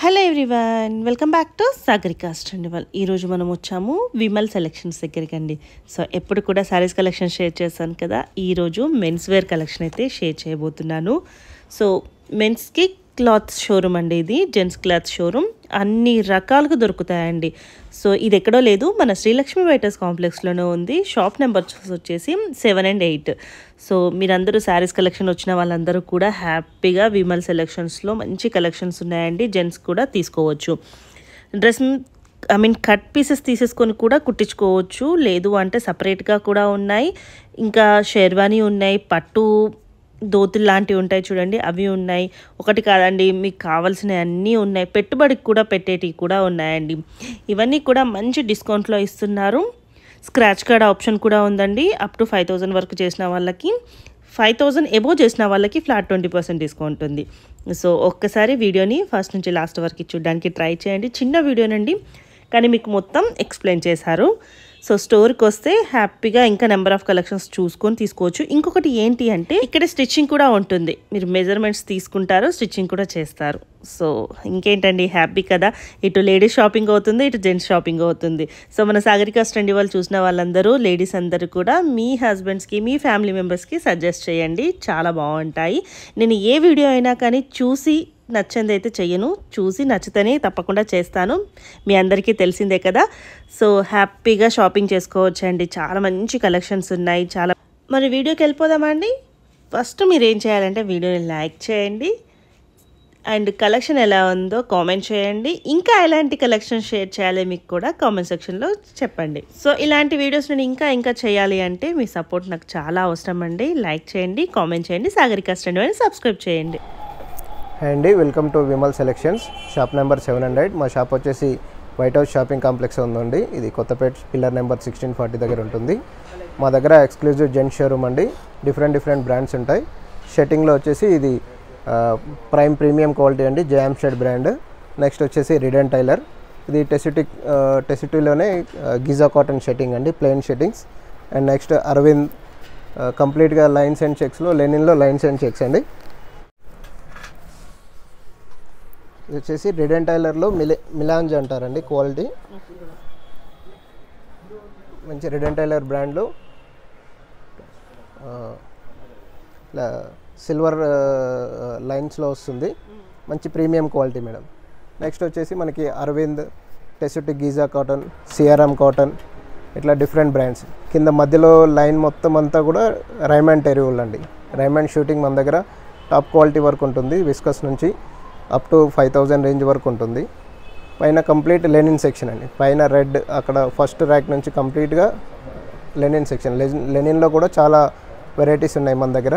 Hello everyone, welcome back to Sagarika's ట్రెండివల్. ఈరోజు మనం వచ్చాము విమల్ సెలెక్షన్స్ దగ్గరికి అండి. సో ఎప్పుడు కూడా శారీస్ కలెక్షన్ షేర్ చేస్తాను కదా, ఈరోజు మెన్స్ వేర్ కలెక్షన్ అయితే షేర్ చేయబోతున్నాను. సో మెన్స్కి క్లాత్ షోరూమ్ అండి, ఇది జెంట్స్ క్లాత్ షోరూమ్. అన్ని రకాలుగా దొరుకుతాయండి. సో ఇది ఎక్కడో లేదు, మన శ్రీలక్ష్మి వెయిటర్స్ కాంప్లెక్స్లోనే ఉంది. షాప్ నెంబర్స్ వచ్చేసి 7 and 8. సో మీరందరూ శారీస్ కలెక్షన్ వచ్చిన వాళ్ళందరూ కూడా హ్యాపీగా విమల్ సెలెక్షన్స్లో మంచి కలెక్షన్స్ ఉన్నాయండి. జెంట్స్ కూడా తీసుకోవచ్చు. డ్రెస్ కట్ పీసెస్ తీసేసుకొని కూడా కుట్టించుకోవచ్చు, లేదు అంటే సపరేట్గా కూడా ఉన్నాయి. ఇంకా షెర్వానీ ఉన్నాయి, పట్టు దోతులు లాంటివి ఉంటాయి చూడండి, అవి ఉన్నాయి. ఒకటి కాదండి, మీకు కావాల్సినవి అన్నీ ఉన్నాయి. పెట్టుబడికి కూడా పెట్టేటివి కూడా ఉన్నాయండి. ఇవన్నీ కూడా మంచి డిస్కౌంట్లో ఇస్తున్నారు. స్క్రాచ్ కార్డ్ ఆప్షన్ కూడా ఉందండి. అప్ టు 5000 వరకు చేసిన వాళ్ళకి, 5000 ఎబో చేసిన వాళ్ళకి ఫ్లాట్ 20% డిస్కౌంట్ ఉంది. సో ఒక్కసారి వీడియోని ఫస్ట్ నుంచి లాస్ట్ వరకు చూడడానికి ట్రై చేయండి. చిన్న వీడియోనండి, కానీ మీకు మొత్తం ఎక్స్ప్లెయిన్ చేశారు. సో స్టోర్కి వస్తే హ్యాపీగా ఇంకా నెంబర్ ఆఫ్ కలెక్షన్స్ చూసుకొని తీసుకోవచ్చు. ఇంకొకటి ఏంటి అంటే, ఇక్కడ స్టిచ్చింగ్ కూడా ఉంటుంది. మీరు మెజర్మెంట్స్ తీసుకుంటారు, స్టిచ్చింగ్ కూడా చేస్తారు. సో ఇంకేంటండి, హ్యాపీ కదా. ఇటు లేడీస్ షాపింగ్ అవుతుంది, ఇటు జెంట్స్ షాపింగ్ అవుతుంది. సో మన సాగరికాస్ ట్రెండివల్ చూసిన వాళ్ళందరూ, లేడీస్ అందరూ కూడా మీ హస్బెండ్స్కి, మీ ఫ్యామిలీ మెంబర్స్కి సజెస్ట్ చేయండి, చాలా బాగుంటాయి. నేను ఏ వీడియో అయినా కానీ చూసి నచ్చింది అయితే చెయ్యను, చూసి నచ్చితేనే తప్పకుండా చేస్తాను. మీ అందరికీ తెలిసిందే కదా. సో హ్యాపీగా షాపింగ్ చేసుకోవచ్చండి. చాలా మంచి కలెక్షన్స్ ఉన్నాయి. మరి వీడియోకి వెళ్ళిపోదామా అండి. ఫస్ట్ మీరు ఏం చేయాలంటే వీడియోని లైక్ చేయండి, అండ్ కలెక్షన్ ఎలా ఉందో కామెంట్ చేయండి. ఇంకా ఎలాంటి కలెక్షన్ షేర్ చేయాలి మీకు కూడా కామెంట్ సెక్షన్లో చెప్పండి. సో ఇలాంటి వీడియోస్ నేను ఇంకా చేయాలి అంటే మీ సపోర్ట్ నాకు చాలా అవసరం అండి. లైక్ చేయండి, కామెంట్ చేయండి, సాగరికాస్ ట్రెండివల్ని సబ్స్క్రైబ్ చేయండి. అండి, welcome to Vimal selections. Shop number 7 and 8. మా షాప్ వచ్చేసి వైట్ హౌస్ షాపింగ్ కాంప్లెక్స్ ఉందండి. ఇది కొత్తపేట పిల్లర్ నెంబర్ 1640 దగ్గర ఉంటుంది. మా దగ్గర ఎక్స్క్లూజివ్ జెంట్స్ షోరూమ్ అండి. డిఫరెంట్ బ్రాండ్స్ ఉంటాయి. షర్టింగ్లో వచ్చేసి ఇది ప్రీమియం క్వాలిటీ అండి, జయామ్ షెడ్ బ్రాండ్. నెక్స్ట్ వచ్చేసి రిడెన్ టైలర్, ఇది టెసిటీలోనే గిజా కాటన్ షర్టింగ్ అండి, plain shirtings. And next Arvind, కంప్లీట్గా లైన్స్ అండ్ చెక్స్లో, లెనిన్లో లైన్స్ అండ్ చెక్స్ అండి. ఇది వచ్చేసి రిడెన్ టైలర్లో మిలాంజ్ అంటారండి, క్వాలిటీ మంచి రిడెన్ టైలర్ బ్రాండ్లో సిల్వర్ లైన్స్లో వస్తుంది. మంచి ప్రీమియం క్వాలిటీ మేడం. నెక్స్ట్ వచ్చేసి మనకి అరవింద్, టెసిటిక్ గీజా కాటన్, సిఆర్ఎం కాటన్, ఇట్లా డిఫరెంట్ బ్రాండ్స్. కింద మధ్యలో లైన్ మొత్తం అంతా కూడా రైమండ్ టెరివుల్ అండి. రైమండ్ షూటింగ్ మన దగ్గర టాప్ క్వాలిటీ వరకు ఉంటుంది. విస్కస్ నుంచి అప్ టు 5000 రేంజ్ వరకు ఉంటుంది. పైన కంప్లీట్ లెనిన్ సెక్షన్ అండి. పైన రెడ్, అక్కడ ఫస్ట్ ర్యాక్ నుంచి కంప్లీట్గా లెనిన్ సెక్షన్. లెనిన్లో కూడా చాలా వెరైటీస్ ఉన్నాయి మన దగ్గర.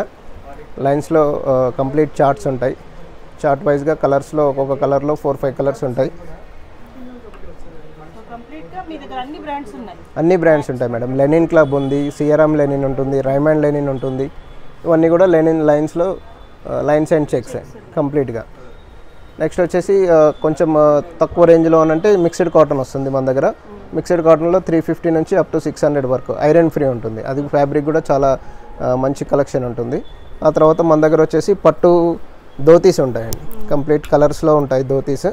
లైన్స్లో కంప్లీట్ చార్ట్స్ ఉంటాయి. చార్ట్ వైజ్గా కలర్స్లో ఒక్కొక్క కలర్లో 4-5 కలర్స్ ఉంటాయి. అన్ని బ్రాండ్స్ ఉంటాయి మేడం. లెనిన్ క్లబ్ ఉంది, సిఆర్ఎం లెనిన్ ఉంటుంది, రైమండ్ లెనిన్ ఉంటుంది. ఇవన్నీ కూడా లెనిన్ లైన్స్లో లైన్స్ అండ్ చెక్స్ కంప్లీట్గా. నెక్స్ట్ వచ్చేసి కొంచెం తక్కువ రేంజ్లో అంటే మిక్స్డ్ కాటన్ వస్తుంది మన దగ్గర. మిక్స్డ్ కాటన్లో 350 నుంచి అప్ టు 600 వరకు ఐరన్ ఫ్రీ ఉంటుంది. అది ఫ్యాబ్రిక్ కూడా చాలా మంచి కలెక్షన్ ఉంటుంది. ఆ తర్వాత మన దగ్గర వచ్చేసి పట్టు ధోతీస్ ఉంటాయండి. కంప్లీట్ కలర్స్లో ఉంటాయి ధోతీస్.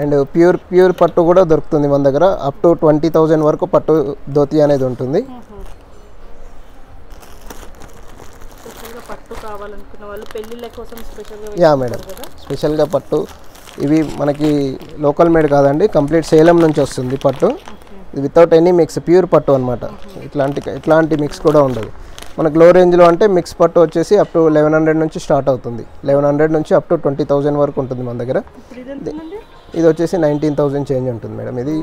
అండ్ ప్యూర్ పట్టు కూడా దొరుకుతుంది మన దగ్గర. అప్ టు 20,000 వరకు పట్టు ధోతీ అనేది ఉంటుంది. యా మేడం, స్పెషల్గా పట్టు ఇవి మనకి లోకల్ మేడ్ కాదండి, కంప్లీట్ సేలం నుంచి వస్తుంది పట్టు. ఇది వితౌట్ ఎనీ మిక్స్, ప్యూర్ పట్టు అనమాట. ఇట్లాంటి మిక్స్ కూడా ఉండదు. మనకు లో రేంజ్లో అంటే మిక్స్ పట్టు వచ్చేసి అప్ టు 1100 నుంచి స్టార్ట్ అవుతుంది. 1100 నుంచి అప్ టు 20,000 వరకు ఉంటుంది మన దగ్గర. ఇది వచ్చేసి 19,000 చేంజ్ ఉంటుంది మేడం. ఇది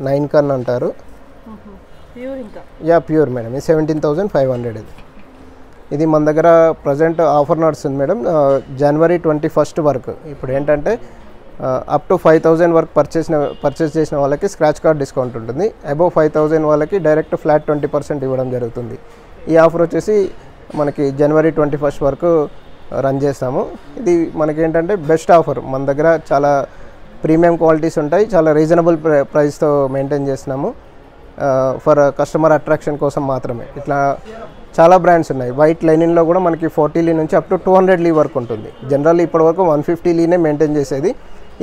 9 కన్ అంటారు. Yeah pure madam. ఇది 17,500. ఇది మన దగ్గర ప్రజెంట్ ఆఫర్ నడుస్తుంది మేడం, జనవరి 21 వరకు. ఇప్పుడు ఏంటంటే అప్ టు 5000 వరకు పర్చేస్ చేసిన వాళ్ళకి స్క్రాచ్ కార్డ్ డిస్కౌంట్ ఉంటుంది. అబోవ్ 5000 వాళ్ళకి డైరెక్ట్ ఫ్లాట్ 20% ఇవ్వడం జరుగుతుంది. ఈ ఆఫర్ వచ్చేసి మనకి జనవరి 21 వరకు రన్ చేస్తాము. ఇది మనకేంటంటే బెస్ట్ ఆఫర్. మన దగ్గర చాలా ప్రీమియం క్వాలిటీస్ ఉంటాయి, చాలా రీజనబుల్ ప్రైస్తో మెయింటైన్ చేస్తున్నాము. ఫర్ కస్టమర్ అట్రాక్షన్ కోసం మాత్రమే. ఇట్లా చాలా బ్రాండ్స్ ఉన్నాయి. వైట్ లెనిన్లో కూడా మనకి 40 లీ నుంచి అప్ టు 200 లీ వరకు ఉంటుంది. జనరల్లీ ఇప్పటివరకు 150 లీనే మెయింటైన్ చేసేది,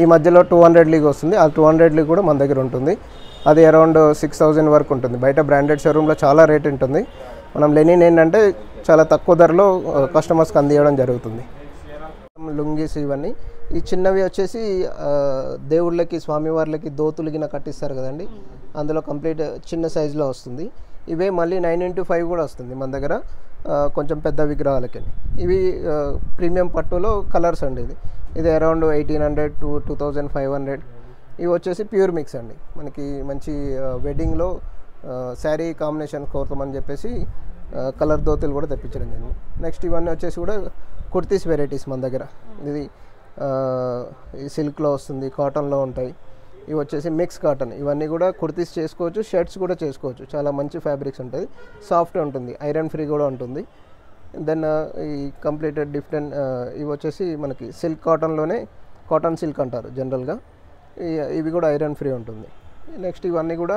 ఈ మధ్యలో 200 లీగ్ వస్తుంది. ఆ 200 లీ కూడా మన దగ్గర ఉంటుంది. అది అరౌండ్ 6000 వరకు ఉంటుంది. బయట బ్రాండెడ్ షోరూంలో చాలా రేట్ ఉంటుంది. మనం లెనిన్ ఏంటంటే చాలా తక్కువ ధరలో కస్టమర్స్కి అందించడం జరుగుతుంది. లుంగీస్ ఇవన్నీ ఈ చిన్నవి వచ్చేసి దేవుళ్ళకి స్వామివార్లకి దోతులకి కట్టిస్తారు కదండి, అందులో కంప్లీట్ చిన్న సైజులో వస్తుంది. ఇవే మళ్ళీ 9x5 కూడా వస్తుంది మన దగ్గర, కొంచెం పెద్ద విగ్రహాలకి. ఇవి ప్రీమియం పట్టులో కలర్స్ అండి. ఇది అరౌండ్ 1800 to 2500. ఇవి వచ్చేసి ప్యూర్ మిక్స్ అండి. మనకి మంచి వెడ్డింగ్లో శారీ కాంబినేషన్ కోరుతామని చెప్పేసి కలర్ దోతులు కూడా తెప్పించడం జరిగింది. నెక్స్ట్ ఇవన్నీ వచ్చేసి కూడా కుర్తీస్ వెరైటీస్ మన దగ్గర. ఇది సిల్క్లో వస్తుంది, కాటన్లో ఉంటాయి. ఇవి వచ్చేసి మిక్స్ కాటన్. ఇవన్నీ కూడా కుర్తీస్ చేసుకోవచ్చు, షర్ట్స్ కూడా చేసుకోవచ్చు. చాలా మంచి ఫ్యాబ్రిక్స్ ఉంటుంది, సాఫ్ట్ ఉంటుంది, ఐరన్ ఫ్రీ కూడా ఉంటుంది. దెన్ ఈ కంప్లీట్ డిఫరెంట్ ఇవి వచ్చేసి మనకి సిల్క్ కాటన్లోనే కాటన్ సిల్క్ అంటారు జనరల్గా. ఇవి కూడా ఐరన్ ఫ్రీ ఉంటుంది. నెక్స్ట్ ఇవన్నీ కూడా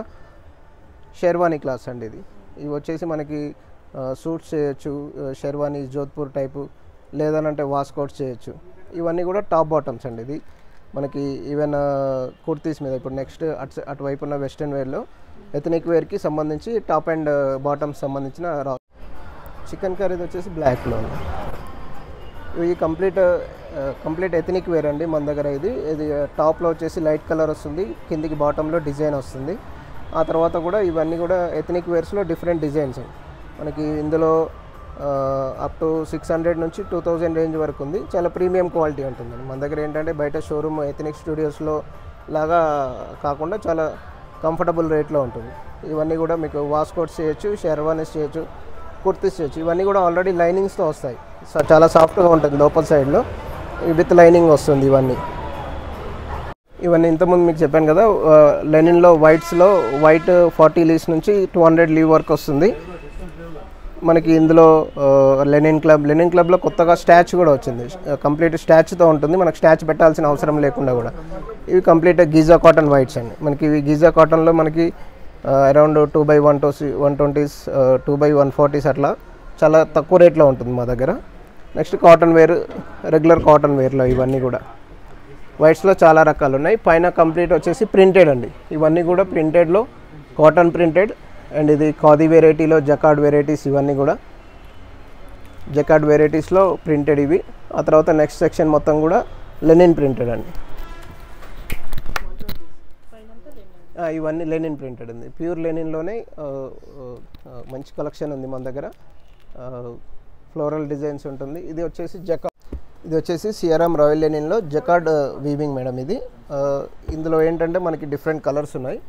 షెర్వానీ క్లాస్ అండి. ఇవి వచ్చేసి మనకి సూట్స్ చేయొచ్చు, షెర్వానీ జోధ్పూర్ టైపు, లేదనంటే వాస్కోట్స్ చేయొచ్చు. ఇవన్నీ కూడా టాప్ బాటమ్స్ అండి. ఇది మనకి ఈవెన్ కుర్తీస్ మీద ఇప్పుడు నెక్స్ట్ అటువైపు ఉన్న వెస్ట్రన్ వేర్లో ఎథనిక్ వేర్కి సంబంధించి టాప్ అండ్ బాటమ్స్ సంబంధించిన చికెన్ కర్రీ వచ్చేసి బ్లాక్లో ఉంది. ఇవి కంప్లీట్ ఎథనిక్ వేర్ అండి మన దగ్గర. ఇది టాప్లో వచ్చేసి లైట్ కలర్ వస్తుంది, కిందికి బాటంలో డిజైన్ వస్తుంది. ఆ తర్వాత కూడా ఇవన్నీ కూడా ఎథనిక్ వేర్స్లో డిఫరెంట్ డిజైన్స్ మనకి ఇందులో అప్ టు 600 నుంచి 2000 రేంజ్ వరకు ఉంది. చాలా ప్రీమియం క్వాలిటీ ఉంటుంది మన దగ్గర. ఏంటంటే బయట షోరూమ్ ఎథనిక్ స్టూడియోస్లో లాగా కాకుండా చాలా కంఫర్టబుల్ రేట్లో ఉంటుంది. ఇవన్నీ కూడా మీకు వాస్కోట్స్ చేయొచ్చు, షెర్వానీస్ చేయొచ్చు, కుర్తీస్ చేయొచ్చు. ఇవన్నీ కూడా ఆల్రెడీ లైనింగ్స్తో వస్తాయి. చాలా సాఫ్ట్గా ఉంటుంది లోపల సైడ్లో, విత్ లైనింగ్ వస్తుంది. ఇవన్నీ ఇంతకుముందు మీకు చెప్పాను కదా, లెనిన్లో వైట్స్లో వైట్ 40 లీస్ నుంచి 200 లీ వరకు వస్తుంది మనకి. ఇందులో లెనిన్ క్లబ్లో కొత్తగా స్టాచ్ కూడా వచ్చింది, కంప్లీట్ స్టాచ్తో ఉంటుంది. మనకు స్టాచ్ పెట్టాల్సిన అవసరం లేకుండా కూడా. ఇవి కంప్లీట్ గీజా కాటన్ వైట్స్ అండి మనకి. ఇవి గీజా కాటన్లో మనకి అరౌండ్ 2x120s 2x140s అట్లా చాలా తక్కువ రేట్లో ఉంటుంది మా దగ్గర. Next cotton wear, regular cotton వేర్లో ఇవన్నీ కూడా వైట్స్లో చాలా రకాలు ఉన్నాయి. పైన కంప్లీట్ వచ్చేసి ప్రింటెడ్ అండి. ఇవన్నీ కూడా ప్రింటెడ్లో కాటన్ ప్రింటెడ్. అండ్ ఇది ఖాదీ వెరైటీలో జకార్డ్ వెరైటీస్. ఇవన్నీ కూడా జకార్డ్ వెరైటీస్లో ప్రింటెడ్ ఇవి. ఆ తర్వాత నెక్స్ట్ సెక్షన్ మొత్తం కూడా లెనిన్ ప్రింటెడ్ అండి. ఇవన్నీ లెనిన్ ప్రింటెడ్ ఉంది. ప్యూర్ లెనిన్లోనే మంచి కలెక్షన్ ఉంది మన దగ్గర. ఫ్లోరల్ డిజైన్స్ ఉంటుంది. ఇది వచ్చేసి సిఆర్ఎం రాయల్ లెనిన్లో జకార్డ్ వీవింగ్ మేడం. ఇందులో ఏంటంటే మనకి డిఫరెంట్ కలర్స్ ఉన్నాయి.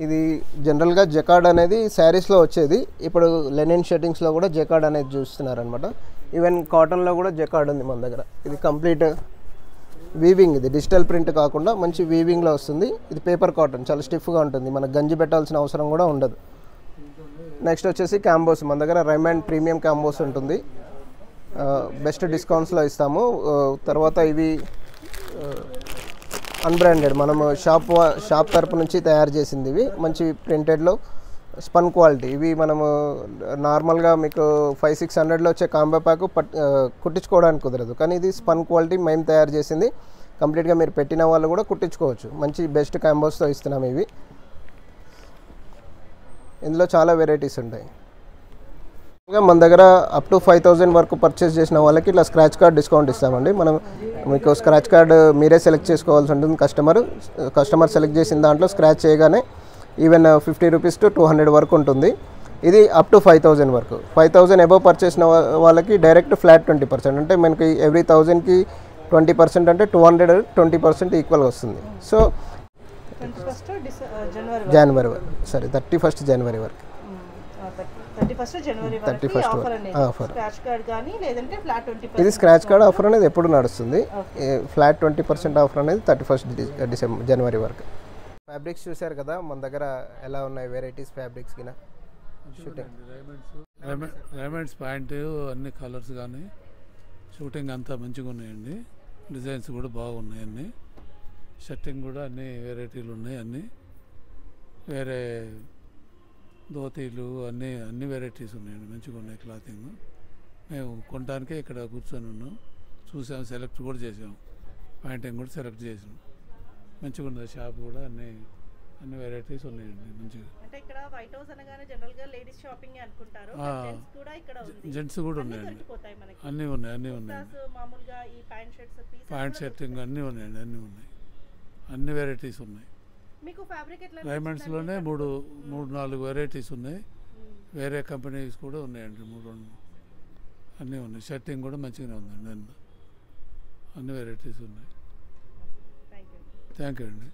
ఇది జనరల్గా జకార్డ్ అనేది శారీస్లో వచ్చేది, ఇప్పుడు లెనిన్ షర్టింగ్స్లో కూడా జకార్డ్ అనేది చూస్తున్నారనమాట. ఈవెన్ కాటన్లో కూడా జకార్డ్ ఉంది మన దగ్గర. ఇది కంప్లీట్ వీవింగ్, ఇది డిజిటల్ ప్రింట్ కాకుండా మంచి వీవింగ్లో వస్తుంది. ఇది పేపర్ కాటన్, చాలా స్టిఫ్గా ఉంటుంది, మనకు గంజి పెట్టాల్సిన అవసరం కూడా ఉండదు. నెక్స్ట్ వచ్చేసి క్యాంబోస్ మన దగ్గర రైమండ్ ప్రీమియం క్యాంబోస్ ఉంటుంది, బెస్ట్ డిస్కౌంట్స్లో ఇస్తాము. తర్వాత ఇవి అన్బ్రాండెడ్, మనము షాప్ తరపు నుంచి తయారు చేసింది. ఇవి మంచి ప్రింటెడ్లో స్పన్ క్వాలిటీ. ఇవి మనము నార్మల్గా మీకు 500-600లో వచ్చే కాంబో ప్యాక్ కుట్టించుకోవడానికి కుదరదు, కానీ ఇది స్పన్ క్వాలిటీ మేము తయారు చేసింది. కంప్లీట్గా మీరు పెట్టిన వాళ్ళు కూడా కుట్టించుకోవచ్చు. మంచి బెస్ట్ కాంబోస్తో ఇస్తున్నాము ఇవి. ఇందులో చాలా వెరైటీస్ ఉంటాయి. మన దగ్గర అప్ టు 5000 వరకు పర్చేస్ చేసిన వాళ్ళకి ఇట్లా స్క్రాచ్ కార్డ్ డిస్కౌంట్ ఇస్తామండి. మనం మీకు స్క్రాచ్ కార్డ్ మీరే సెలెక్ట్ చేసుకోవాల్సి ఉంటుంది. కస్టమర్ సెలెక్ట్ చేసిన దాంట్లో స్క్రాచ్ చేయగానే ఈవెన్ 50 రూపీస్ to 200 వరకు ఉంటుంది. ఇది అప్ టు 5000 వరకు. 5000 అబవ్ పర్చేసిన వాళ్ళకి డైరెక్ట్ ఫ్లాట్ 20%, అంటే మనకి ఎవ్రీ 1000కి 20% అంటే 220% ఈక్వల్గా వస్తుంది. సో జనవరి వరకు, సారీ 31st జనవరి వరకు. 31st జనవరి ఆఫర్. ఇది స్క్రాచ్ కార్డ్ ఆఫర్ అనేది ఎప్పుడు నడుస్తుంది. ఫ్లాట్ 20% ఆఫర్ అనేది 31st జనవరి వరకు. ఫ్యాబ్రిక్స్ చూసారు కదా మన దగ్గర ఎలా ఉన్నాయి వెరైటీస్ ఫ్యాబ్రిక్స్ కింద. రైమండ్స్ ప్యాంట్ అన్ని కలర్స్ కానీ షూటింగ్ అంతా మంచిగా ఉన్నాయండి. డిజైన్స్ కూడా బాగున్నాయండి. షర్టింగ్ కూడా అన్ని వెరైటీలు ఉన్నాయి. అన్నీ వేరే ధోతీలు అన్ని వెరైటీస్ ఉన్నాయండి, మంచిగా ఉన్నాయి క్లాతింగ్. మేము కొనడానికే ఇక్కడ కూర్చొని ఉన్నాం, చూసాం, సెలెక్ట్ కూడా చేసాం, ప్యాంటింగ్ కూడా సెలెక్ట్ చేసాం. మంచిగా ఉన్నది షాప్ కూడా, అన్ని వెరైటీస్ ఉన్నాయండి మంచిగా. అంటే ఇక్కడ వైట్ హౌస్ అనగానే జనరల్ గా లేడీస్ షాపింగ్ అనుకుంటారు, జెంట్స్ కూడా ఇక్కడ ఉంది. జెంట్స్ కూడా ఉన్నాయండి, దొరికిపోతాయి మనకి. అన్నీ ఉన్నాయండి. మామూలుగా ఈ ప్యాంట్ షర్ట్స్ ప్యాంట్ షర్టింగ్ అన్నీ ఉన్నాయండి, అన్నీ ఉన్నాయి, అన్ని వెరైటీస్ ఉన్నాయి. మీకు ఫ్యాబ్రిక్ ఎట్లా డైమండ్స్లోనే మూడు నాలుగు వెరైటీస్ ఉన్నాయి, వేరే కంపెనీస్ కూడా ఉన్నాయండి, అన్నీ ఉన్నాయి. షర్టింగ్ కూడా మంచిగానే ఉందండి, అన్ని వెరైటీస్ ఉన్నాయి. థ్యాంక్ యూ థ్యాంక్ యూ అండి.